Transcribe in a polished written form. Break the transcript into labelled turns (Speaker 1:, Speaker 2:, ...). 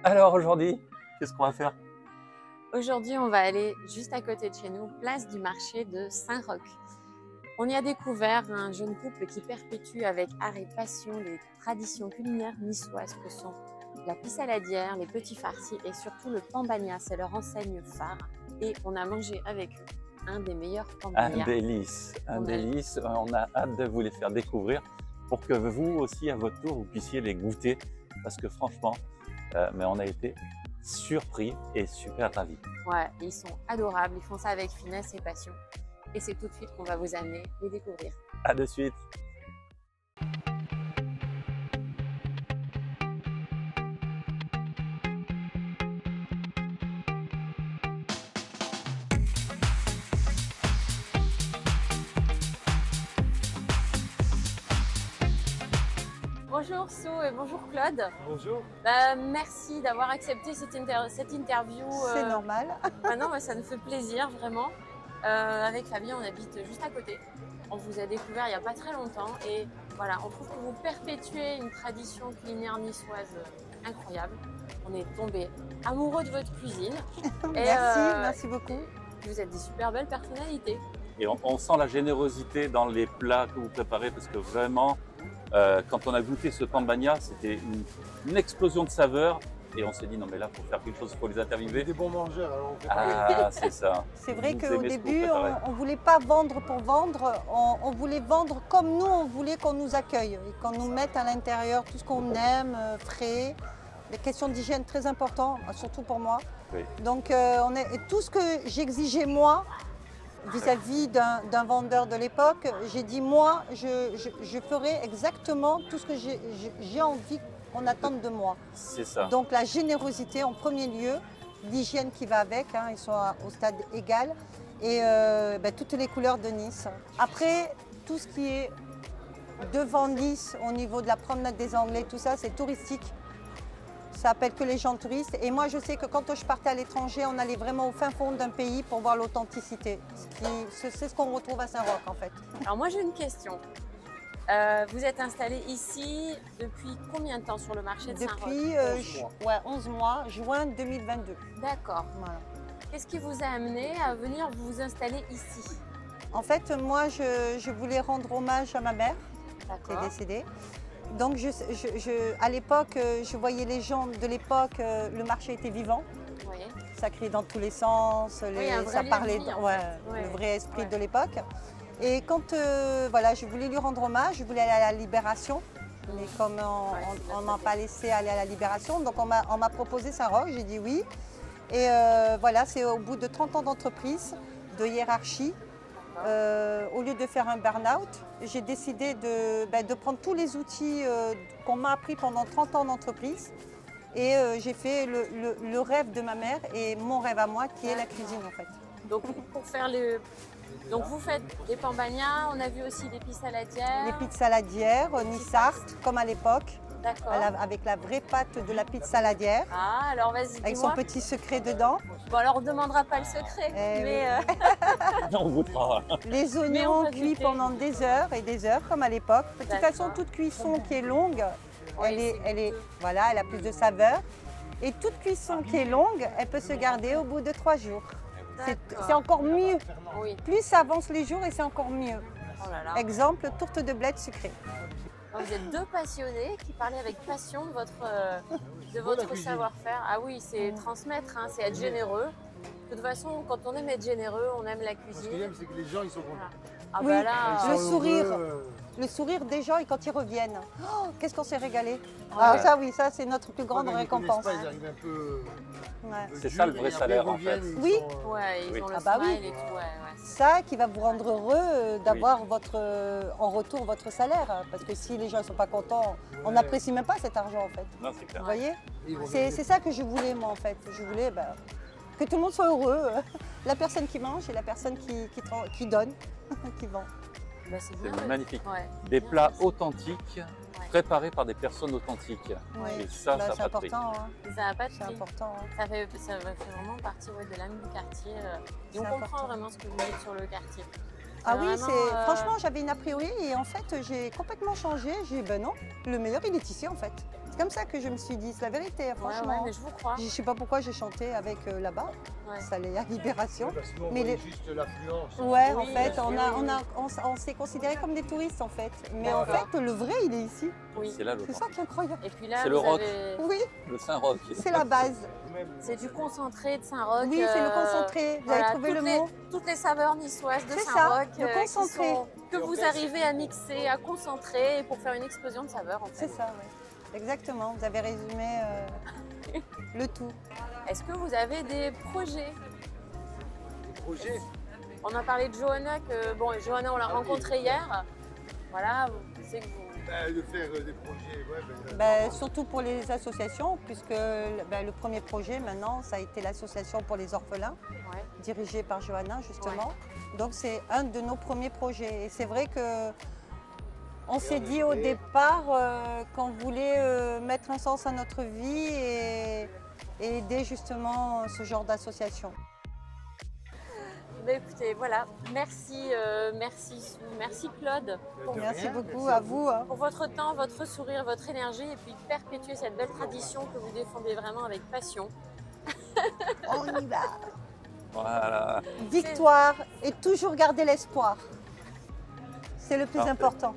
Speaker 1: Alors aujourd'hui, qu'est-ce qu'on va faire?
Speaker 2: Aujourd'hui, on va aller juste à côté de chez nous, place du marché de Saint-Roch. On y a découvert un jeune couple qui perpétue avec art et passion les traditions culinaires niçoises que sont la pissaladière, les petits farcis et surtout le pambagna. C'est leur enseigne phare. Et on a mangé avec eux un des meilleurs pambagnas.
Speaker 1: Un délice. On a hâte de vous les faire découvrir pour que vous aussi, à votre tour, vous puissiez les goûter. Parce que franchement, mais on a été surpris et super ravis.
Speaker 2: Ouais, ils sont adorables. Ils font ça avec finesse et passion. Et c'est tout de suite qu'on va vous amener les découvrir.
Speaker 1: À de suite.
Speaker 2: Bonjour Sou et bonjour Claude.
Speaker 3: Bonjour.
Speaker 2: Merci d'avoir accepté cette interview.
Speaker 4: C'est normal.
Speaker 2: Non, ça nous fait plaisir vraiment. Avec Fabien, on habite juste à côté. On vous a découvert il n'y a pas très longtemps et voilà, on trouve que vous perpétuez une tradition culinaire niçoise incroyable. On est tombé amoureux de votre cuisine.
Speaker 4: Merci beaucoup.
Speaker 2: Vous êtes des super belles personnalités.
Speaker 1: Et on sent la générosité dans les plats que vous préparez parce que vraiment, quand on a goûté ce pambagna, c'était une explosion de saveurs. Et on s'est dit, non mais là, pour faire quelque chose, il faut les interviewer.
Speaker 3: Des bons mangeurs, alors on fait
Speaker 1: Ah, c'est ça.
Speaker 4: C'est vrai
Speaker 1: Vous
Speaker 4: qu'au
Speaker 1: aimez ce que vous
Speaker 4: début,
Speaker 1: préparez.
Speaker 4: on ne voulait pas vendre pour vendre, on voulait vendre comme nous, on voulait qu'on nous accueille et qu'on nous mette à l'intérieur tout ce qu'on aime, frais. Les questions d'hygiène très importantes, surtout pour moi.
Speaker 1: Oui.
Speaker 4: Donc et tout ce que j'exigeais moi, vis-à-vis d'un vendeur de l'époque, j'ai dit moi, je ferai exactement tout ce que j'ai envie qu'on attende de moi.
Speaker 1: C'est ça.
Speaker 4: Donc la générosité en premier lieu, l'hygiène qui va avec, ils sont au stade égal, et toutes les couleurs de Nice. Après, tout ce qui est devant Nice, au niveau de la promenade des Anglais, tout ça, c'est touristique. Ça appelle que les gens touristes. Et moi, je sais que quand je partais à l'étranger, on allait vraiment au fin fond d'un pays pour voir l'authenticité. C'est ce qu'on retrouve à Saint-Roch, en fait.
Speaker 2: Alors moi, j'ai une question. Vous êtes installé ici depuis combien de temps sur le marché de Saint-Roch?
Speaker 4: Depuis 11 mois, juin 2022.
Speaker 2: D'accord.
Speaker 4: Voilà.
Speaker 2: Qu'est-ce qui vous a amené à venir vous installer ici?
Speaker 4: En fait, moi, je voulais rendre hommage à ma mère, qui est décédée. Donc, à l'époque, je voyais les gens de l'époque, le marché était vivant.
Speaker 2: Oui.
Speaker 4: Ça criait dans tous les sens, ça parlait, le vrai esprit de l'époque. Et quand je voulais lui rendre hommage, je voulais aller à la Libération. Mais comme on ne m'a pas laissé aller à la Libération, donc on m'a proposé Saint-Roch, j'ai dit oui. Et c'est au bout de 30 ans d'entreprise, de hiérarchie, au lieu de faire un burn-out, j'ai décidé de prendre tous les outils qu'on m'a appris pendant 30 ans d'entreprise. Et j'ai fait le rêve de ma mère et mon rêve à moi, qui est la cuisine en fait.
Speaker 2: Donc, Donc vous faites des pambagnas, on a vu aussi des pissaladières.
Speaker 4: Les pizzas saladières, Nissart, comme à l'époque, avec la vraie pâte de la pizza saladière.
Speaker 2: Ah, alors vas-y,
Speaker 4: avec son petit secret dedans.
Speaker 2: Bon, alors on ne demandera pas le secret, mais...
Speaker 1: On goûtera.
Speaker 4: Les oignons cuits pendant des heures et des heures, comme à l'époque. De toute façon, toute cuisson qui est longue, elle a plus de saveur. Et toute cuisson qui est longue, elle peut se garder au bout de 3 jours. C'est encore mieux.
Speaker 2: Oui.
Speaker 4: Plus ça avance les jours et c'est encore mieux.
Speaker 2: Oh là là.
Speaker 4: Exemple, tourte de bled sucrée.
Speaker 2: Vous êtes deux passionnés qui parlez avec passion de votre savoir-faire. Ah oui, c'est transmettre, c'est être généreux. De toute façon, quand on aime être généreux, on aime la cuisine.
Speaker 3: Ce que j'aime, c'est que les gens, ils sont contents.
Speaker 2: Voilà. Ah
Speaker 4: Oui,
Speaker 2: bah là,
Speaker 4: le sourire des gens et quand ils reviennent. Oh, qu'est-ce qu'on s'est régalé. Ah, ça oui, ça c'est notre plus grande récompense.
Speaker 3: Pas, ils arrivent un peu...
Speaker 1: C'est ça le vrai salaire en fait.
Speaker 4: Oui.
Speaker 2: Ils ont le
Speaker 4: bah
Speaker 2: smile
Speaker 4: oui.
Speaker 2: et tout.
Speaker 4: Ça qui va vous rendre heureux d'avoir en retour votre salaire. Parce que si les gens ne sont pas contents, on n'apprécie même pas cet argent en fait.
Speaker 1: Non, c'est clair.
Speaker 4: Vous voyez? C'est ça que je voulais moi en fait. Je voulais que tout le monde soit heureux. La personne qui mange et la personne qui donne, qui vend.
Speaker 2: Bah,
Speaker 1: c'est magnifique.
Speaker 2: Ouais.
Speaker 1: Des plats authentiques, préparés par des personnes authentiques.
Speaker 4: Oui.
Speaker 1: Et ça, ça
Speaker 4: c'est
Speaker 1: n'a pas de prix.
Speaker 2: Ça
Speaker 4: important.
Speaker 2: n'a pas de
Speaker 4: C'est
Speaker 2: prix.
Speaker 4: important.
Speaker 2: Ça fait vraiment partie de l'âme du quartier. Et on comprend vraiment ce que vous dites sur le quartier.
Speaker 4: Ah oui,
Speaker 2: vraiment,
Speaker 4: franchement, j'avais une a priori et en fait, j'ai complètement changé. J'ai dit, ben non, le meilleur, il est ici en fait. C'est comme ça que je me suis dit, c'est la vérité, franchement.
Speaker 2: Ouais, mais je vous crois.
Speaker 4: Je ne sais pas pourquoi j'ai chanté avec là-bas, ça allait à Libération.
Speaker 3: Parce qu'on
Speaker 4: Mais
Speaker 3: voyait juste l'affluence.
Speaker 4: Ouais,
Speaker 2: Oui,
Speaker 4: en fait,
Speaker 2: oui.
Speaker 4: on s'est considérés comme des touristes en fait. Mais
Speaker 2: D'accord.
Speaker 4: en fait, le vrai, il est ici.
Speaker 2: Oui.
Speaker 1: C'est là
Speaker 4: C'est ça
Speaker 1: l'authentique.
Speaker 4: qui est incroyable.
Speaker 2: Et puis là,
Speaker 1: C'est
Speaker 2: vous
Speaker 1: le rock.
Speaker 2: avez-
Speaker 4: Oui,
Speaker 1: Le Saint-Roch.
Speaker 4: c'est la base.
Speaker 2: c'est du concentré de Saint-Roch.
Speaker 4: Oui, c'est le concentré. Vous avez trouvé le mot.
Speaker 2: Toutes les saveurs niçoises de
Speaker 4: C'est ça,
Speaker 2: Saint-Roch
Speaker 4: le concentré.
Speaker 2: que vous arrivez à mixer, à concentrer pour faire une explosion de saveurs en fait.
Speaker 4: C'est ça, oui. Exactement, vous avez résumé le tout.
Speaker 2: Est-ce que vous avez des projets?
Speaker 3: Projet.
Speaker 2: On a parlé de Johanna, Johanna on l'a rencontrée hier. Voilà, c'est que vous...
Speaker 3: De faire des projets,
Speaker 4: Surtout pour les associations, puisque le premier projet maintenant, ça a été l'association pour les orphelins, dirigée par Johanna justement. Donc c'est un de nos premiers projets. Et c'est vrai que on s'est dit au départ qu'on voulait mettre un sens à notre vie et aider justement ce genre d'association.
Speaker 2: Écoutez, voilà, merci Claude
Speaker 4: Merci beaucoup à vous.
Speaker 2: pour votre temps, votre sourire, votre énergie et puis perpétuer cette belle tradition que vous défendez vraiment avec passion.
Speaker 4: On y va.
Speaker 1: Voilà.
Speaker 4: Victoire et toujours garder l'espoir. C'est le plus
Speaker 1: Parfait.
Speaker 4: important.